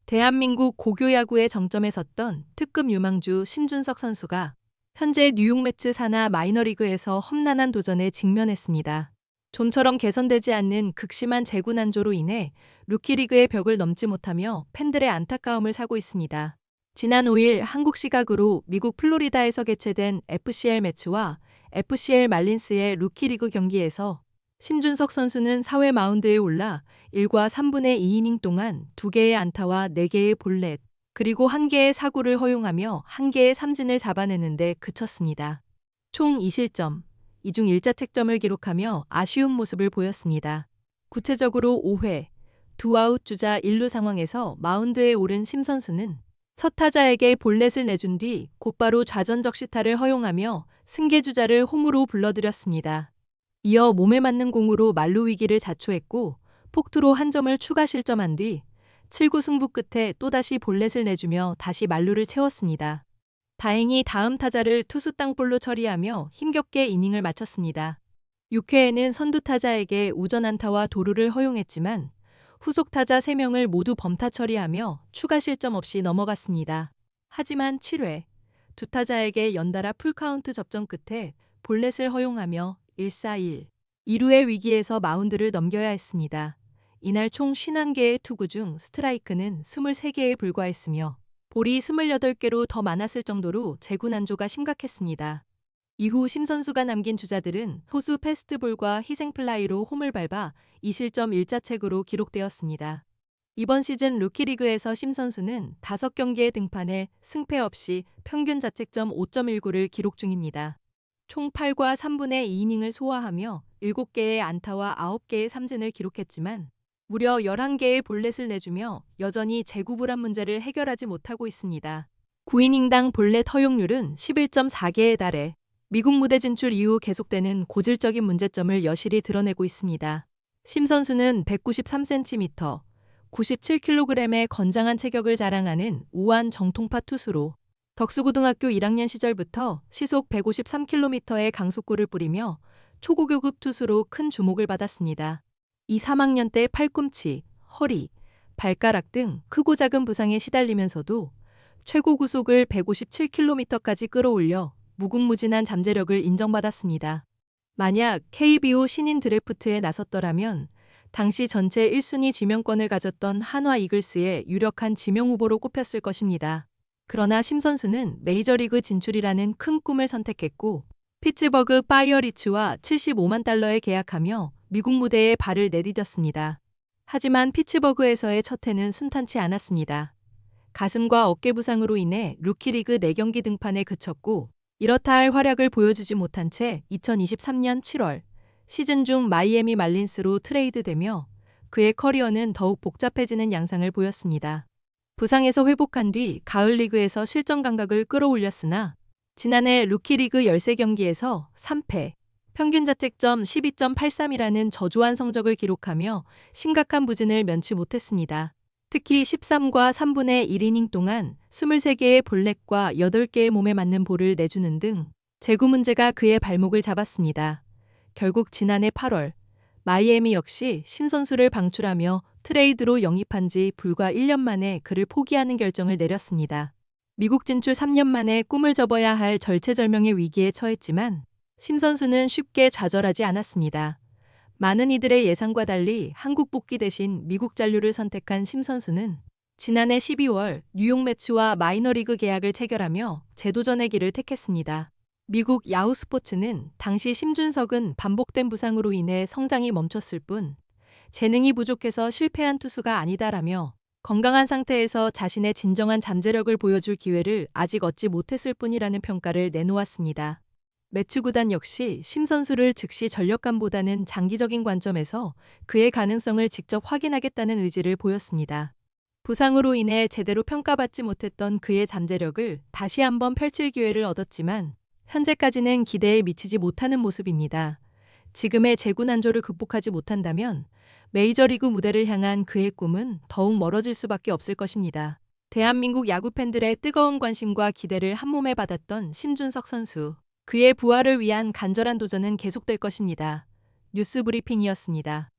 대한민국 고교야구의 정점에 섰던 특급 유망주 심준석 선수가 현재 뉴욕 매츠 산하 마이너리그에서 험난한 도전에 직면했습니다. 좀처럼 개선되지 않는 극심한 제구 난조로 인해 루키리그의 벽을 넘지 못하며 팬들의 안타까움을 사고 있습니다. 지난 5일 한국 시각으로 미국 플로리다에서 개최된 FCL 매치와 FCL 말린스의 루키리그 경기에서 심준석 선수는 4회 마운드에 올라 1과 3분의 2이닝 동안 2개의 안타와 4개의 볼넷, 그리고 1개의 사구를 허용하며 1개의 삼진을 잡아내는데 그쳤습니다. 총 2실점, 이 중 1자책점을 기록하며 아쉬운 모습을 보였습니다. 구체적으로 5회, 2아웃 주자 1루 상황에서 마운드에 오른 심 선수는 첫 타자에게 볼넷을 내준 뒤 곧바로 좌전적 시타를 허용하며 승계주자를 홈으로 불러들였습니다. 이어 몸에 맞는 공으로 만루 위기를 자초했고 폭투로 한 점을 추가 실점한 뒤 7구 승부 끝에 또다시 볼넷을 내주며 다시 만루를 채웠습니다. 다행히 다음 타자를 투수 땅볼로 처리하며 힘겹게 이닝을 마쳤습니다. 6회에는 선두 타자에게 우전 안타와 도루를 허용했지만 후속 타자 3명을 모두 범타 처리하며 추가 실점 없이 넘어갔습니다. 하지만 7회, 두 타자에게 연달아 풀카운트 접전 끝에 볼넷을 허용하며 1-4-1, 2루의 위기에서 마운드를 넘겨야 했습니다. 이날 총 51개의 투구 중 스트라이크는 23개에 불과했으며 볼이 28개로 더 많았을 정도로 제구 난조가 심각했습니다. 이후 심 선수가 남긴 주자들은 호수 패스트볼과 희생플라이로 홈을 밟아 2실점 1자책으로 기록되었습니다. 이번 시즌 루키리그에서 심 선수는 5경기에 등판해 승패 없이 평균 자책점 5.19를 기록 중입니다. 총 8과 3분의 2이닝을 소화하며 7개의 안타와 9개의 삼진을 기록했지만 무려 11개의 볼넷을 내주며 여전히 제구 불안 문제를 해결하지 못하고 있습니다. 9이닝당 볼넷 허용률은 11.4개에 달해 미국 무대 진출 이후 계속되는 고질적인 문제점을 여실히 드러내고 있습니다. 심 선수는 193cm, 97kg의 건장한 체격을 자랑하는 우한 정통파 투수로 덕수고등학교 1학년 시절부터 시속 153km의 강속구를 뿌리며 초고교급 투수로 큰 주목을 받았습니다. 2, 3학년 때 팔꿈치, 허리, 발가락 등 크고 작은 부상에 시달리면서도 최고 구속을 157km까지 끌어올려 무궁무진한 잠재력을 인정받았습니다. 만약 KBO 신인 드래프트에 나섰더라면 당시 전체 1순위 지명권을 가졌던 한화 이글스의 유력한 지명 후보로 꼽혔을 것입니다. 그러나 심 선수는 메이저리그 진출이라는 큰 꿈을 선택했고 피츠버그 파이어리츠와 75만 달러에 계약하며 미국 무대에 발을 내디뎠습니다. 하지만 피츠버그에서의 첫 해는 순탄치 않았습니다. 가슴과 어깨 부상으로 인해 루키리그 4경기 등판에 그쳤고 이렇다 할 활약을 보여주지 못한 채 2023년 7월 시즌 중 마이애미 말린스로 트레이드되며 그의 커리어는 더욱 복잡해지는 양상을 보였습니다. 부상에서 회복한 뒤 가을 리그에서 실전 감각을 끌어올렸으나 지난해 루키리그 13경기에서 3패, 평균 자책점 12.83이라는 저조한 성적을 기록하며 심각한 부진을 면치 못했습니다. 특히 13과 3분의 1이닝 동안 23개의 볼넷과 8개의 몸에 맞는 볼을 내주는 등 제구 문제가 그의 발목을 잡았습니다. 결국 지난해 8월 마이애미 역시 심 선수를 방출하며 트레이드로 영입한 지 불과 1년 만에 그를 포기하는 결정을 내렸습니다. 미국 진출 3년 만에 꿈을 접어야 할 절체절명의 위기에 처했지만 심 선수는 쉽게 좌절하지 않았습니다. 많은 이들의 예상과 달리 한국 복귀 대신 미국 잔류를 선택한 심 선수는 지난해 12월 뉴욕 매츠와 마이너리그 계약을 체결하며 재도전의 길을 택했습니다. 미국 야후 스포츠는 당시 심준석은 반복된 부상으로 인해 성장이 멈췄을 뿐 재능이 부족해서 실패한 투수가 아니다라며 건강한 상태에서 자신의 진정한 잠재력을 보여줄 기회를 아직 얻지 못했을 뿐이라는 평가를 내놓았습니다. 매츠 구단 역시 심 선수를 즉시 전력감보다는 장기적인 관점에서 그의 가능성을 직접 확인하겠다는 의지를 보였습니다. 부상으로 인해 제대로 평가받지 못했던 그의 잠재력을 다시 한번 펼칠 기회를 얻었지만 현재까지는 기대에 미치지 못하는 모습입니다. 지금의 제구 난조를 극복하지 못한다면 메이저리그 무대를 향한 그의 꿈은 더욱 멀어질 수밖에 없을 것입니다. 대한민국 야구 팬들의 뜨거운 관심과 기대를 한몸에 받았던 심준석 선수. 그의 부활을 위한 간절한 도전은 계속될 것입니다. 뉴스브리핑이었습니다.